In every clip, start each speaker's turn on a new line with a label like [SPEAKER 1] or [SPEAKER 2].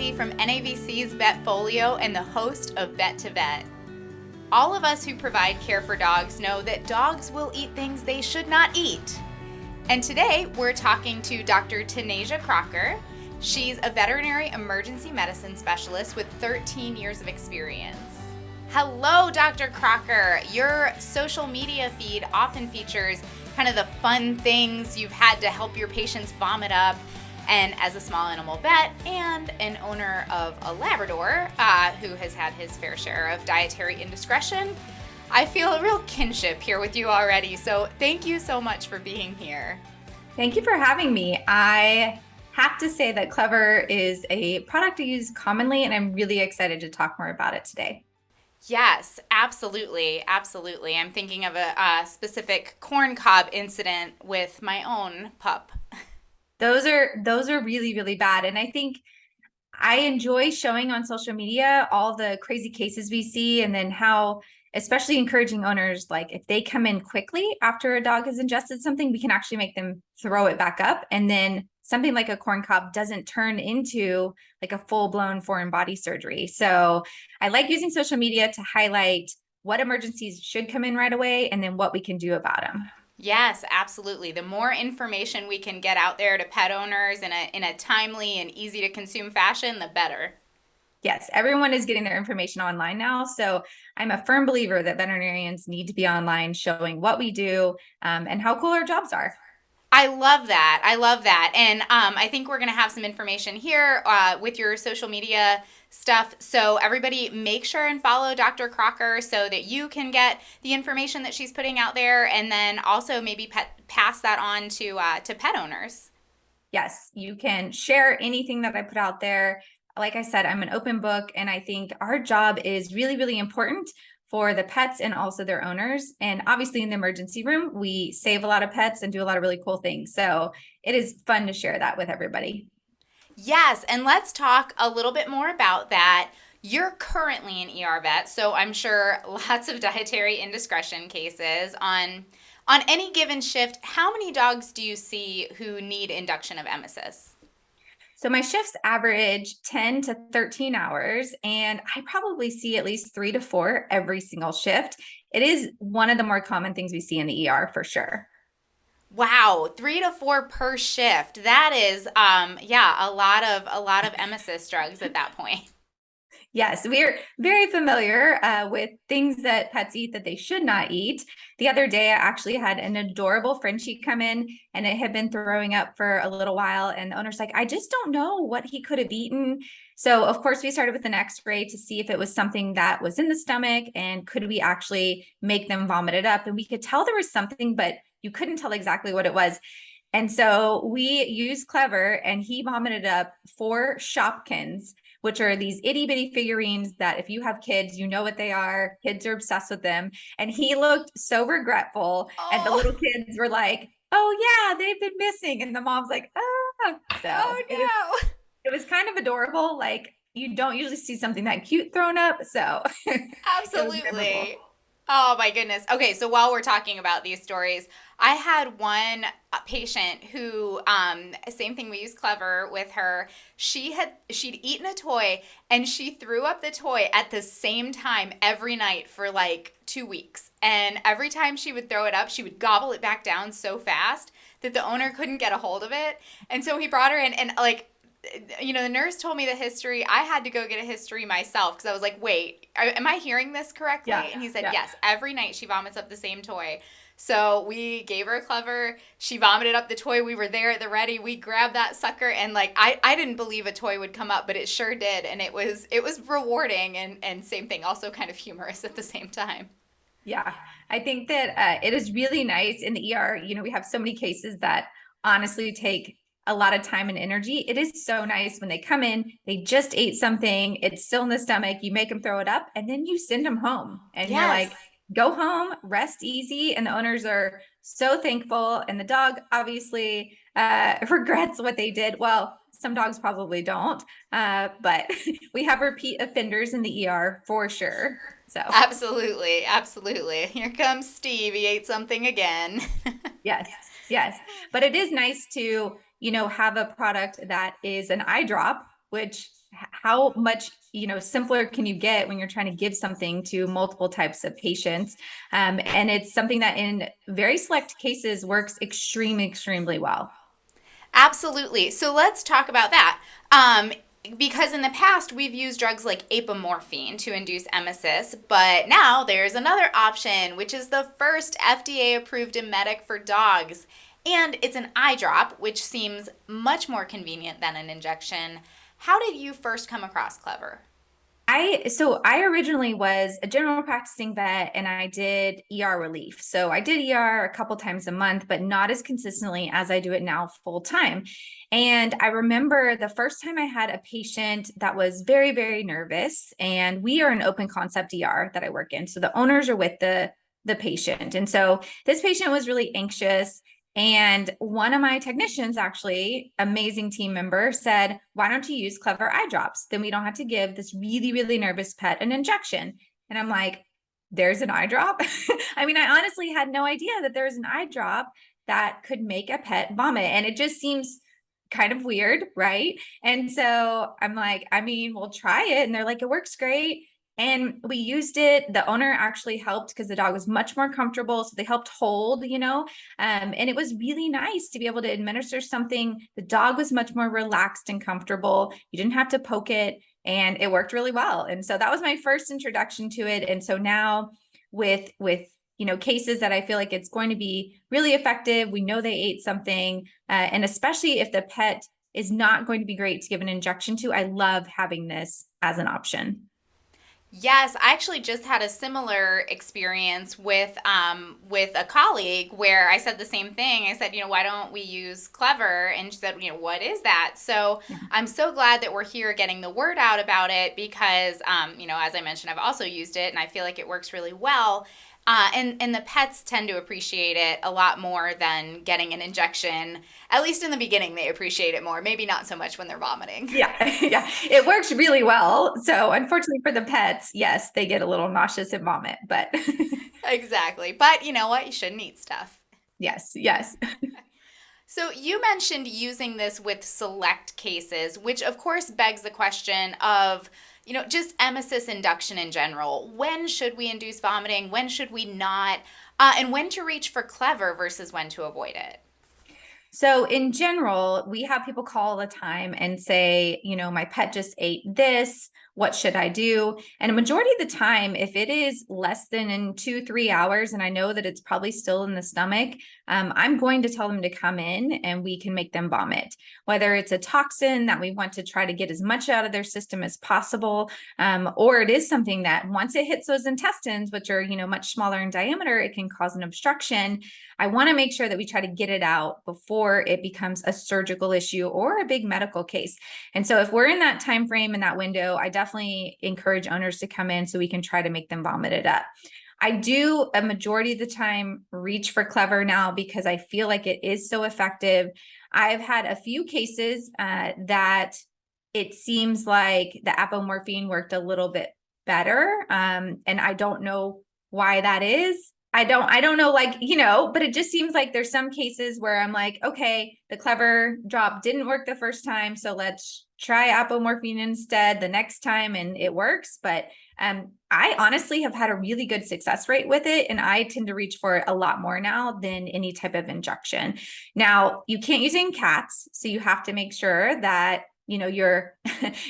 [SPEAKER 1] Lindsay from NAVC's Vetfolio and the host of Vet2Vet. All of us who provide care for dogs know that dogs will eat things they should not eat. And today we're talking to Dr. Tannetje Crocker. She's a veterinary emergency medicine specialist with 13 years of experience. Hello, Dr. Crocker. Your social media feed often features kind of the fun things you've had to help your patients vomit up. And as a small animal vet and an owner of a Labrador who has had his fair share of dietary indiscretion, I feel a real kinship here with you already. So thank you so much for being here.
[SPEAKER 2] Thank you for having me. I have to say that Clever is a product I use commonly, and I'm really excited to talk more about it today.
[SPEAKER 1] Yes, absolutely. Absolutely. I'm thinking of a specific corn cob incident with my own pup.
[SPEAKER 2] Those are really, really bad. And I think I enjoy showing on social media all the crazy cases we see, and then how, especially encouraging owners, like if they come in quickly after a dog has ingested something, we can actually make them throw it back up. And then something like a corn cob doesn't turn into like a full-blown foreign body surgery. So I like using social media to highlight what emergencies should come in right away and then what we can do about them.
[SPEAKER 1] Yes, absolutely. The more information we can get out there to pet owners in a timely and easy to consume fashion, the better.
[SPEAKER 2] Yes, everyone is getting their information online now. So I'm a firm believer that veterinarians need to be online showing what we do and how cool our jobs are.
[SPEAKER 1] I love that. I love that. And I think we're going to have some information here with your social media stuff. So everybody make sure and follow Dr. Crocker so that you can get the information that she's putting out there, and then also maybe pass that on to pet owners.
[SPEAKER 2] Yes, you can share anything that I put out there. Like I said, I'm an open book, and I think our job is really, really important for the pets and also their owners. And obviously in the emergency room, we save a lot of pets and do a lot of really cool things. So it is fun to share that with everybody.
[SPEAKER 1] Yes, and let's talk a little bit more about that. You're currently an ER vet, so I'm sure lots of dietary indiscretion cases on any given shift. How many dogs do you see who need induction of emesis?
[SPEAKER 2] So my shifts average 10 to 13 hours, and I probably see at least 3 to 4 every single shift. It is one of the more common things we see in the ER for sure.
[SPEAKER 1] Wow, 3 to 4 per shift. That is, a lot of emesis drugs at that point.
[SPEAKER 2] Yes, we're very familiar with things that pets eat that they should not eat. The other day, I actually had an adorable Frenchie come in, and it had been throwing up for a little while. And the owner's like, I just don't know what he could have eaten. So, of course, we started with an x-ray to see if it was something that was in the stomach and could we actually make them vomit it up. And we could tell there was something, but you couldn't tell exactly what it was. And so we used Clever, and he vomited up 4 Shopkins, which are these itty bitty figurines that if you have kids, you know what they are. Kids are obsessed with them. And he looked so regretful.
[SPEAKER 1] Oh.
[SPEAKER 2] And the little kids were like, oh yeah, they've been missing. And the mom's like, ah. So
[SPEAKER 1] Oh no.
[SPEAKER 2] it was kind of adorable. Like you don't usually see something that cute thrown up. So
[SPEAKER 1] Absolutely. Oh my goodness. Okay, so while we're talking about these stories, I had one patient who, same thing, we used Clever with her. She'd eaten a toy and she threw up the toy at the same time every night for like 2 weeks. And every time she would throw it up, she would gobble it back down so fast that the owner couldn't get a hold of it. And so he brought her in, and like, the nurse told me the history. I had to go get a history myself because I was like, wait, am I hearing this correctly?
[SPEAKER 2] Yeah,
[SPEAKER 1] and he said,
[SPEAKER 2] yeah.
[SPEAKER 1] yes, every night she vomits up the same toy. So we gave her a Clever. She vomited up the toy. We were there at the ready. We grabbed that sucker, and like I didn't believe a toy would come up, but it sure did. And it was rewarding and same thing, also kind of humorous at the same time.
[SPEAKER 2] Yeah, I think that it is really nice in the ER. We have so many cases that honestly take a lot of time and energy. It is so nice when they come in, they just ate something, it's still in the stomach, you make them throw it up, and then you send them home. And
[SPEAKER 1] Yes.
[SPEAKER 2] You're like, go home, rest easy. And the owners are so thankful. And the dog obviously regrets what they did. Well, some dogs probably don't, but we have repeat offenders in the ER for sure. So
[SPEAKER 1] Absolutely. Absolutely. Here comes Steve. He ate something again.
[SPEAKER 2] yes, yes. But it is nice to, have a product that is an eye drop, which how much, simpler can you get when you're trying to give something to multiple types of patients? And it's something that in very select cases works extremely well.
[SPEAKER 1] Absolutely. So let's talk about that. Because in the past, we've used drugs like apomorphine to induce emesis, but now there's another option, which is the first FDA approved emetic for dogs. And it's an eye drop, which seems much more convenient than an injection. How did you first come across Clever?
[SPEAKER 2] I originally was a general practicing vet and I did ER relief. So I did ER a couple times a month, but not as consistently as I do it now full time. And I remember the first time I had a patient that was very nervous, and we are an open concept ER that I work in. So the owners are with the patient. And so this patient was really anxious. And one of my technicians, actually, amazing team member, said, why don't you use Clever eye drops? Then we don't have to give this really nervous pet an injection. And I'm like, there's an eye drop? I mean, I honestly had no idea that there was an eye drop that could make a pet vomit. And it just seems kind of weird, right? And so I'm like, I mean, we'll try it. And they're like, it works great. And we used it. The owner actually helped because the dog was much more comfortable. So they helped hold, and it was really nice to be able to administer something. The dog was much more relaxed and comfortable. You didn't have to poke it, and it worked really well. And so that was my first introduction to it. And so now with cases that I feel like it's going to be really effective, we know they ate something, and especially if the pet is not going to be great to give an injection to, I love having this as an option.
[SPEAKER 1] Yes, I actually just had a similar experience with a colleague where I said the same thing. I said, why don't we use Clever? And she said, what is that? So
[SPEAKER 2] Yeah.
[SPEAKER 1] I'm so glad that we're here getting the word out about it because, as I mentioned, I've also used it and I feel like it works really well. And the pets tend to appreciate it a lot more than getting an injection. At least in the beginning, they appreciate it more. Maybe not so much when they're vomiting.
[SPEAKER 2] Yeah, yeah, it works really well. So unfortunately for the pets, yes, they get a little nauseous and vomit, but
[SPEAKER 1] Exactly. But you know what? You shouldn't eat stuff.
[SPEAKER 2] yes.
[SPEAKER 1] So you mentioned using this with select cases, which of course begs the question of, just emesis induction in general. When should we induce vomiting? When should we not? And when to reach for Clever versus when to avoid it?
[SPEAKER 2] So in general, we have people call all the time and say, my pet just ate this. What should I do? And a majority of the time, if it is less than in 2, 3 hours, and I know that it's probably still in the stomach, I'm going to tell them to come in and we can make them vomit. Whether it's a toxin that we want to try to get as much out of their system as possible, or it is something that once it hits those intestines, which are, much smaller in diameter, it can cause an obstruction. I want to make sure that we try to get it out before it becomes a surgical issue or a big medical case. And so if we're in that time frame, in that window, I definitely encourage owners to come in so we can try to make them vomit it up. I do a majority of the time reach for Clever now because I feel like it is so effective. I've had a few cases that it seems like the apomorphine worked a little bit better. And I don't know why that is. I don't know, but it just seems like there's some cases where I'm like, okay, the Clever drop didn't work the first time, so let's try apomorphine instead the next time, and it works. But I honestly have had a really good success rate with it, and I tend to reach for it a lot more now than any type of injection. Now, you can't use it in cats, so you have to make sure that you're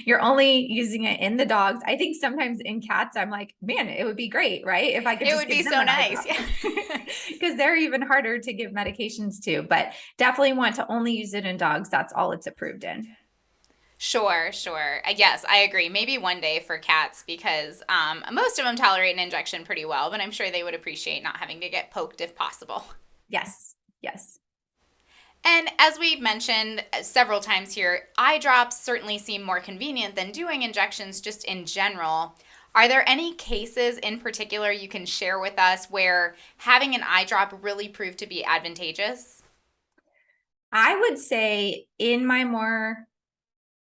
[SPEAKER 2] you're only using it in the dogs. I think sometimes in cats, I'm like, man, it would be great, right? If I could
[SPEAKER 1] It
[SPEAKER 2] just
[SPEAKER 1] would be
[SPEAKER 2] give them
[SPEAKER 1] so
[SPEAKER 2] an eye
[SPEAKER 1] nice.
[SPEAKER 2] drop.
[SPEAKER 1] Yeah.
[SPEAKER 2] Because they're even harder to give medications to, but definitely want to only use it in dogs. That's all it's approved in.
[SPEAKER 1] Sure, sure. Yes, I agree. Maybe one day for cats because most of them tolerate an injection pretty well, but I'm sure they would appreciate not having to get poked if possible.
[SPEAKER 2] Yes.
[SPEAKER 1] And as we've mentioned several times here, eye drops certainly seem more convenient than doing injections just in general. Are there any cases in particular you can share with us where having an eye drop really proved to be advantageous?
[SPEAKER 2] I would say in my more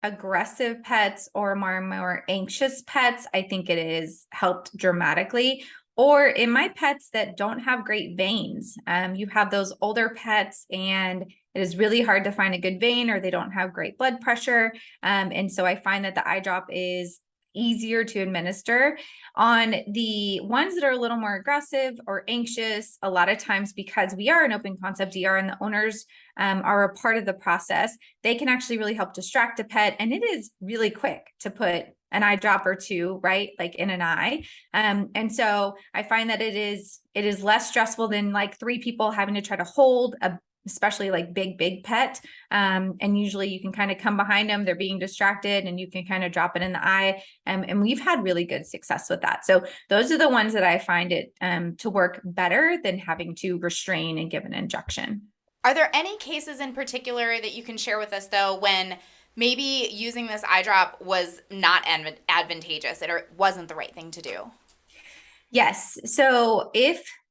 [SPEAKER 2] aggressive pets or more anxious pets, I think it is helped dramatically. Or in my pets that don't have great veins, you have those older pets and it is really hard to find a good vein, or they don't have great blood pressure. And so I find that the eye drop is easier to administer. On the ones that are a little more aggressive or anxious, a lot of times, because we are an open concept DR and the owners are a part of the process, they can actually really help distract a pet. And it is really quick to put an eye drop or two, right? Like in an eye. And so I find that it is less stressful than like 3 people having to try to hold a, especially like big pet. And usually you can kind of come behind them, they're being distracted, and you can kind of drop it in the eye. And we've had really good success with that. So those are the ones that I find it to work better than having to restrain and give an injection.
[SPEAKER 1] Are there any cases in particular that you can share with us, though, when maybe using this eye drop was not advantageous or it wasn't the right thing to do?
[SPEAKER 2] Yes. So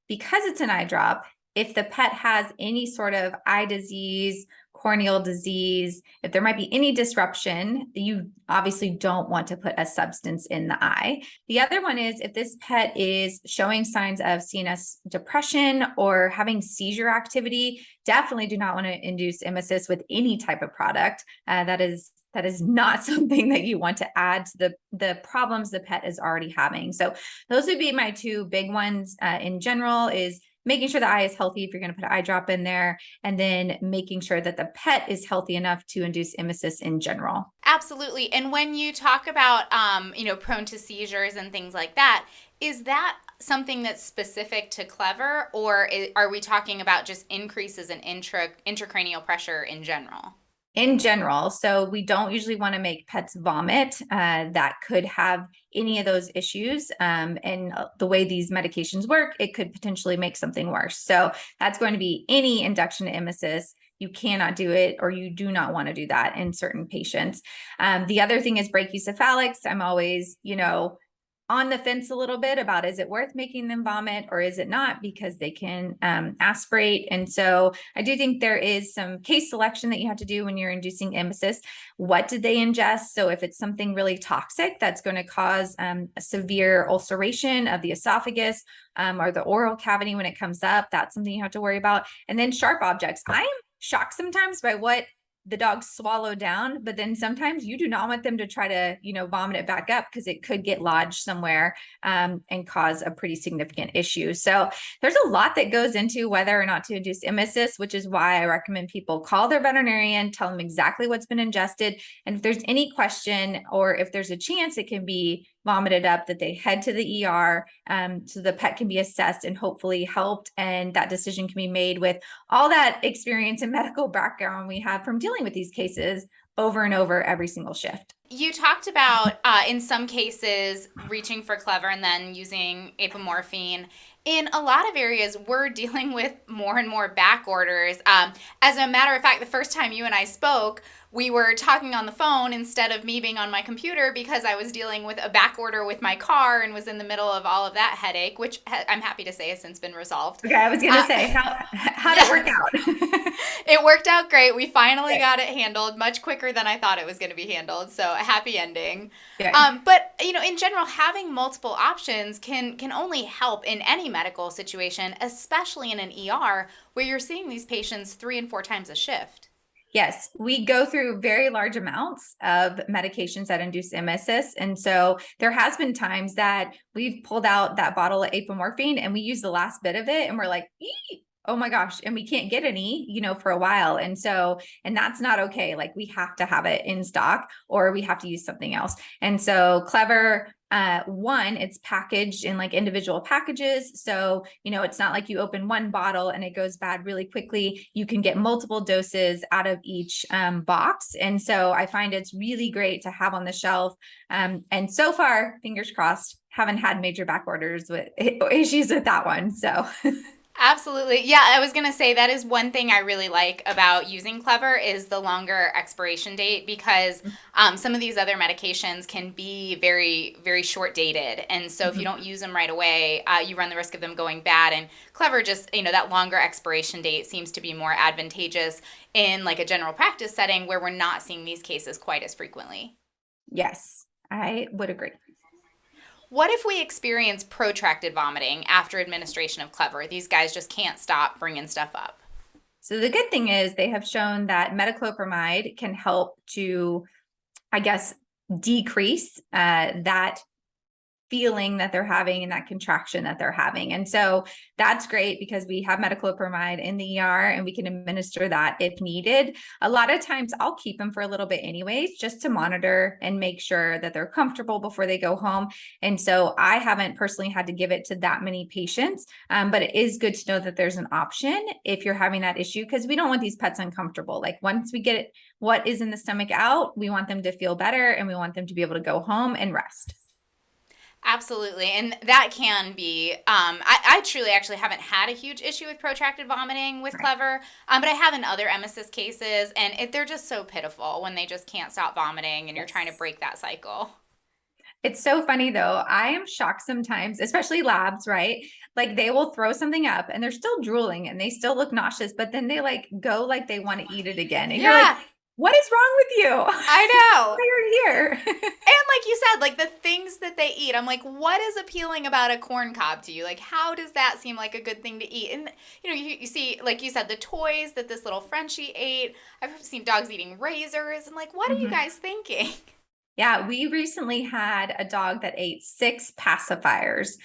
[SPEAKER 2] because it's an eye drop, if the pet has any sort of eye disease, corneal disease, if there might be any disruption, you obviously don't want to put a substance in the eye. The other one is if this pet is showing signs of CNS depression or having seizure activity, definitely do not want to induce emesis with any type of product. That is not something that you want to add to the problems the pet is already having. So those would be my 2 big ones in general, is making sure the eye is healthy if you're going to put an eye drop in there, and then making sure that the pet is healthy enough to induce emesis in general.
[SPEAKER 1] Absolutely. And when you talk about, prone to seizures and things like that, is that something that's specific to Clever, or are we talking about just increases in intracranial pressure in general?
[SPEAKER 2] In general. So we don't usually want to make pets vomit. That could have any of those issues. And the way these medications work, it could potentially make something worse. So that's going to be any induction to emesis. You cannot do it, or you do not want to do that in certain patients. The other thing is brachycephalics. I'm always, on the fence a little bit about, is it worth making them vomit or is it not, because they can aspirate. And so I do think there is some case selection that you have to do when you're inducing emesis. What did they ingest? So if it's something really toxic that's going to cause a severe ulceration of the esophagus or the oral cavity when it comes up, that's something you have to worry about. And then sharp objects. I am shocked sometimes by what the dogs swallow down, but then sometimes you do not want them to try to, vomit it back up, because it could get lodged somewhere and cause a pretty significant issue. So there's a lot that goes into whether or not to induce emesis, which is why I recommend people call their veterinarian, tell them exactly what's been ingested. And if there's any question, or if there's a chance it can be vomited up, that they head to the ER so the pet can be assessed and hopefully helped. And that decision can be made with all that experience and medical background we have from dealing with these cases over and over every single shift.
[SPEAKER 1] You talked about, in some cases, reaching for Clever and then using apomorphine. In a lot of areas, we're dealing with more and more back orders. As a matter of fact, the first time you and I spoke, we were talking on the phone instead of me being on my computer, because I was dealing with a back order with my car and was in the middle of all of that headache, which I'm happy to say has since been resolved.
[SPEAKER 2] Okay, I was going to say, how did it work out?
[SPEAKER 1] It worked out great. We finally got it handled much quicker than I thought it was going to be handled. So a happy ending. Yeah. But, in general, having multiple options can only help in any medical situation, especially in an ER where you're seeing these patients 3 and 4 times a shift.
[SPEAKER 2] Yes, we go through very large amounts of medications that induce emesis. And so there has been times that we've pulled out that bottle of apomorphine and we use the last bit of it and we're like, oh my gosh, and we can't get any, for a while. And that's not okay. Like, we have to have it in stock or we have to use something else. And so Clever, it's packaged in like individual packages. So, it's not like you open one bottle and it goes bad really quickly. You can get multiple doses out of each box. And so I find it's really great to have on the shelf. And so far, fingers crossed, haven't had major back orders with issues with that one. So
[SPEAKER 1] Absolutely. Yeah, I was going to say that is one thing I really like about using Clever is the longer expiration date, because some of these other medications can be very, very short dated. And so if you don't use them right away, you run the risk of them going bad. And Clever just, that longer expiration date seems to be more advantageous in like a general practice setting where we're not seeing these cases quite as frequently.
[SPEAKER 2] Yes, I would agree.
[SPEAKER 1] What if we experience protracted vomiting after administration of Clever? These guys just can't stop bringing stuff up.
[SPEAKER 2] So the good thing is they have shown that metoclopramide can help to, I guess, decrease that feeling that they're having and that contraction that they're having. And so that's great because we have metoclopramide in the ER and we can administer that if needed. A lot of times I'll keep them for a little bit anyways, just to monitor and make sure that they're comfortable before they go home. And so I haven't personally had to give it to that many patients, but it is good to know that there's an option if you're having that issue, because we don't want these pets uncomfortable. Like once we get it, what is in the stomach out, we want them to feel better and we want them to be able to go home and rest.
[SPEAKER 1] Absolutely. And that can be, I truly actually haven't had a huge issue with protracted vomiting with Clever, but I have in other emesis cases, and they're just so pitiful when they just can't stop vomiting and you're trying to break that cycle.
[SPEAKER 2] It's so funny though. I am shocked sometimes, especially labs, right? Like they will throw something up and they're still drooling and they still look nauseous, but then they like go like they want to eat it again. And you're like, what is wrong with you?
[SPEAKER 1] I know.
[SPEAKER 2] Why you're here?
[SPEAKER 1] And like you said, like the things that they eat, I'm like, what is appealing about a corn cob to you? Like, how does that seem like a good thing to eat? And, you see, like you said, the toys that this little Frenchie ate. I've seen dogs eating razors. I'm like, what are you guys thinking?
[SPEAKER 2] Yeah, we recently had a dog that ate 6 pacifiers.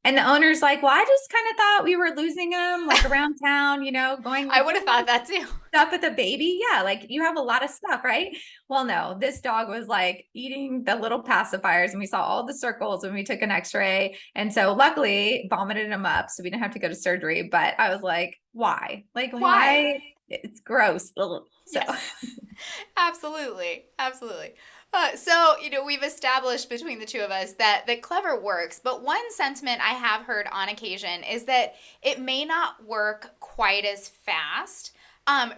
[SPEAKER 2] And the owner's like, well, I just kind of thought we were losing them like around town, going.
[SPEAKER 1] I would have thought that too.
[SPEAKER 2] Stuff with the baby. Yeah, like you have a lot of stuff, right? Well, no, this dog was like eating the little pacifiers and we saw all the circles when we took an x-ray. And so luckily vomited him up so we didn't have to go to surgery. But I was like, why? Like, why? It's gross. So
[SPEAKER 1] yes. Absolutely. Absolutely. So, we've established between the two of us that Clever works, but one sentiment I have heard on occasion is that it may not work quite as fast.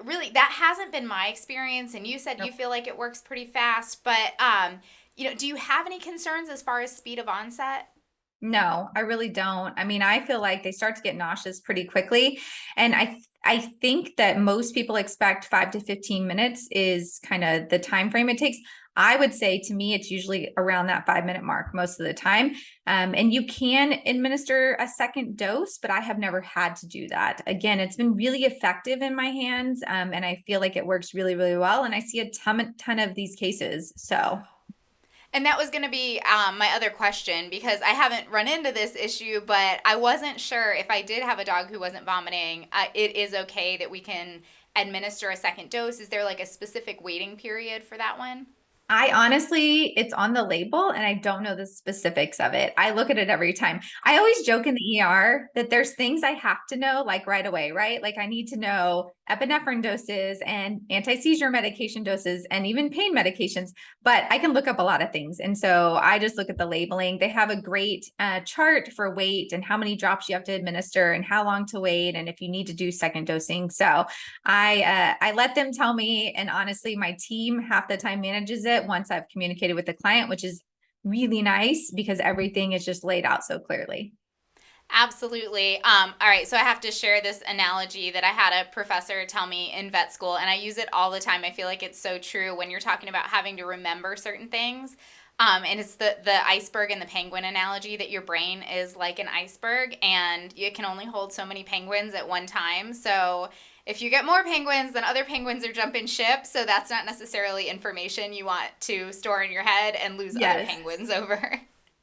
[SPEAKER 1] Really, that hasn't been my experience, and you said you feel like it works pretty fast, but, do you have any concerns as far as speed of onset?
[SPEAKER 2] No, I really don't. I mean, I feel like they start to get nauseous pretty quickly. And I think that most people expect 5 to 15 minutes is kind of the time frame it takes. I would say to me, it's usually around that 5-minute mark most of the time. And you can administer a second dose, but I have never had to do that. Again, it's been really effective in my hands. And I feel like it works really, really well. And I see a ton of these cases. So.
[SPEAKER 1] And that was going to be my other question, because I haven't run into this issue, but I wasn't sure if I did have a dog who wasn't vomiting, it is okay that we can administer a second dose. Is there like a specific waiting period for that one?
[SPEAKER 2] I honestly, it's on the label and I don't know the specifics of it. I look at it every time. I always joke in the ER that there's things I have to know like right away, right? Like I need to know epinephrine doses and anti-seizure medication doses and even pain medications, but I can look up a lot of things. And so I just look at the labeling. They have a great chart for weight and how many drops you have to administer and how long to wait and if you need to do second dosing. So I let them tell me, and honestly, my team half the time manages it once I've communicated with the client, which is really nice because everything is just laid out so clearly.
[SPEAKER 1] Absolutely. All right. So I have to share this analogy that I had a professor tell me in vet school, and I use it all the time. I feel like it's so true when you're talking about having to remember certain things. And it's the iceberg and the penguin analogy, that your brain is like an iceberg and you can only hold so many penguins at one time. So if you get more penguins, then other penguins are jumping ship. So that's not necessarily information you want to store in your head and lose other penguins over.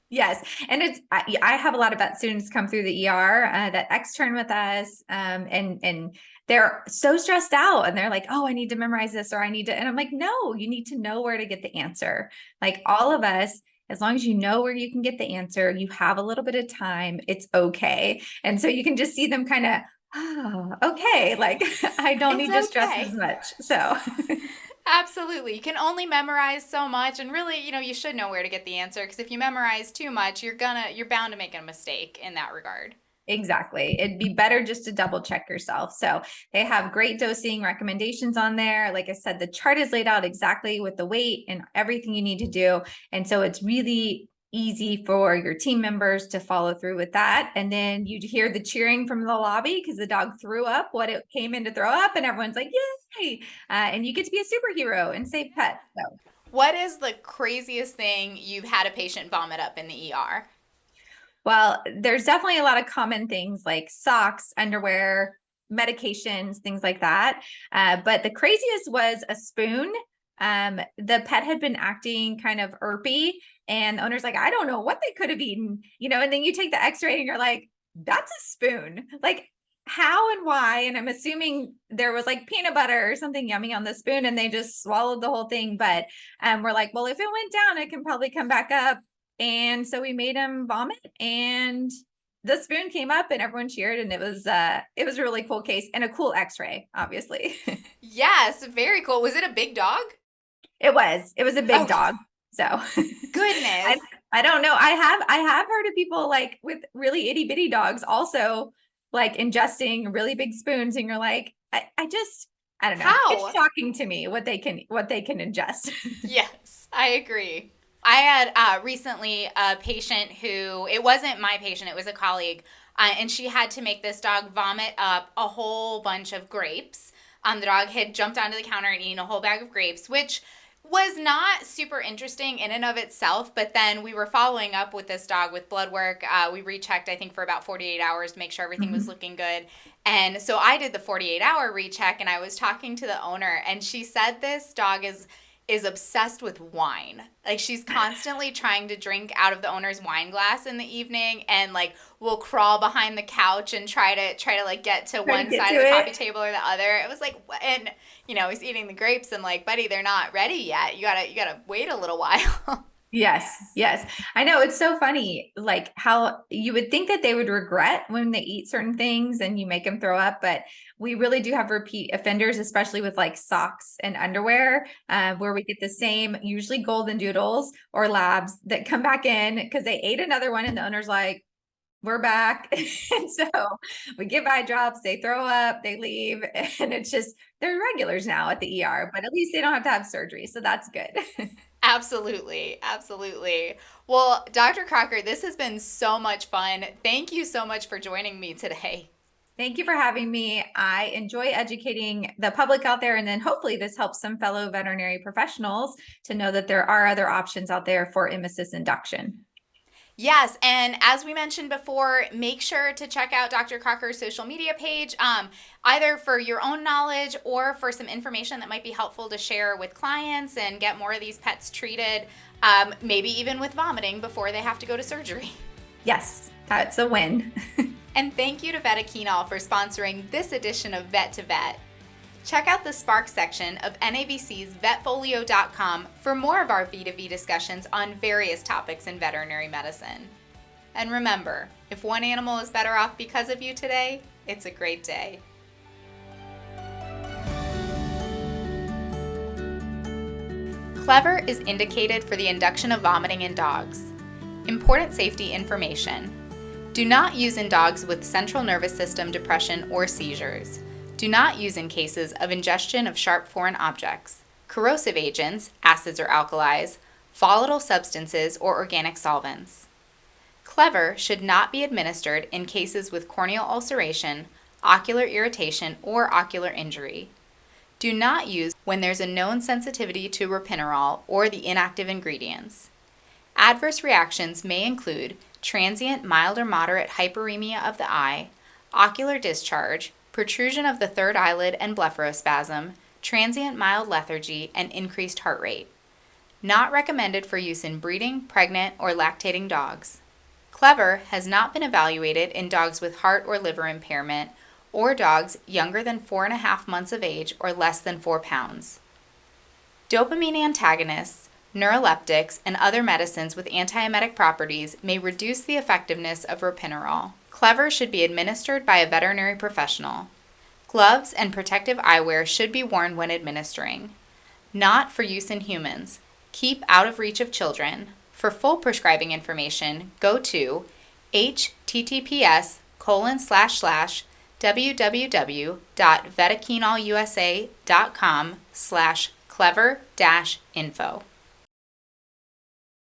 [SPEAKER 2] Yes. And I have a lot of vet students come through the ER that extern with us and they're so stressed out and they're like, oh, I need to memorize this or I need to, and I'm like, no, you need to know where to get the answer. Like all of us, as long as you know where you can get the answer, you have a little bit of time, it's okay. And so you can just see them kind of, oh, okay. Like I don't need to stress as much. So
[SPEAKER 1] absolutely. You can only memorize so much, and really, you should know where to get the answer, because if you memorize too much, you're bound to make a mistake in that regard.
[SPEAKER 2] Exactly. It'd be better just to double check yourself. So they have great dosing recommendations on there. Like I said, the chart is laid out exactly with the weight and everything you need to do. And so it's really easy for your team members to follow through with that. And then you'd hear the cheering from the lobby because the dog threw up what it came in to throw up and everyone's like, yay. And you get to be a superhero and save pets. So.
[SPEAKER 1] What is the craziest thing you've had a patient vomit up in the ER?
[SPEAKER 2] Well, there's definitely a lot of common things like socks, underwear, medications, things like that. But the craziest was a spoon. The pet had been acting kind of irpy, and the owner's like, I don't know what they could have eaten, and then you take the x-ray and you're like, that's a spoon. Like, how and why? And I'm assuming there was like peanut butter or something yummy on the spoon and they just swallowed the whole thing. But we're like, well, if it went down, it can probably come back up. And so we made him vomit and the spoon came up and everyone cheered, and it was a really cool case and a cool x-ray, obviously.
[SPEAKER 1] Yes, very cool. Was it a big dog?
[SPEAKER 2] It was a big dog. So
[SPEAKER 1] Goodness.
[SPEAKER 2] I don't know. I have heard of people like with really itty bitty dogs also like ingesting really big spoons, and you're like, I don't know.
[SPEAKER 1] How?
[SPEAKER 2] It's shocking to me what they can ingest.
[SPEAKER 1] Yes, I agree. I had recently a patient who, it wasn't my patient, it was a colleague, and she had to make this dog vomit up a whole bunch of grapes. The dog had jumped onto the counter and eaten a whole bag of grapes, which was not super interesting in and of itself, but then we were following up with this dog with blood work. We rechecked, I think, for about 48 hours to make sure everything was looking good. And so I did the 48-hour recheck, and I was talking to the owner, and she said this dog is obsessed with wine. Like, she's constantly trying to drink out of the owner's wine glass in the evening, and like will crawl behind the couch and try to like get to one side of the coffee table or the other. It was like, and he's eating the grapes and like, buddy, they're not ready yet. You gotta wait a little while.
[SPEAKER 2] Yes. I know, it's so funny, like how you would think that they would regret when they eat certain things and you make them throw up, but we really do have repeat offenders, especially with like socks and underwear, where we get the same, usually golden doodles or labs that come back in because they ate another one and the owner's like, we're back. And so we give eye drops, they throw up, they leave, and it's just, they're regulars now at the ER, but at least they don't have to have surgery. So that's good.
[SPEAKER 1] Absolutely. Well, Dr. Crocker, this has been so much fun. Thank you so much for joining me today.
[SPEAKER 2] Thank you for having me. I enjoy educating the public out there, and then hopefully this helps some fellow veterinary professionals to know that there are other options out there for emesis induction.
[SPEAKER 1] Yes, and as we mentioned before, make sure to check out Dr. Crocker's social media page, either for your own knowledge or for some information that might be helpful to share with clients and get more of these pets treated, maybe even with vomiting before they have to go to surgery.
[SPEAKER 2] Yes, that's a win.
[SPEAKER 1] And thank you to Vetaquinol for sponsoring this edition of Vet2Vet. Check out the Spark section of NAVC's vetfolio.com for more of our V2V discussions on various topics in veterinary medicine. And remember, if one animal is better off because of you today, it's a great day. Clever is indicated for the induction of vomiting in dogs. Important safety information. Do not use in dogs with central nervous system depression or seizures. Do not use in cases of ingestion of sharp foreign objects, corrosive agents, acids or alkalis, volatile substances, or organic solvents. Clever should not be administered in cases with corneal ulceration, ocular irritation, or ocular injury. Do not use when there's a known sensitivity to ropinirole or the inactive ingredients. Adverse reactions may include transient mild or moderate hyperemia of the eye, ocular discharge, protrusion of the third eyelid and blepharospasm, transient mild lethargy, and increased heart rate. Not recommended for use in breeding, pregnant, or lactating dogs. Clever has not been evaluated in dogs with heart or liver impairment or dogs younger than 4.5 months of age or less than 4 pounds. Dopamine antagonists, neuroleptics, and other medicines with antiemetic properties may reduce the effectiveness of ropinirole. Clever should be administered by a veterinary professional. Gloves and protective eyewear should be worn when administering. Not for use in humans. Keep out of reach of children. For full prescribing information, go to https://www.vetaquinolusa.com/clever-info.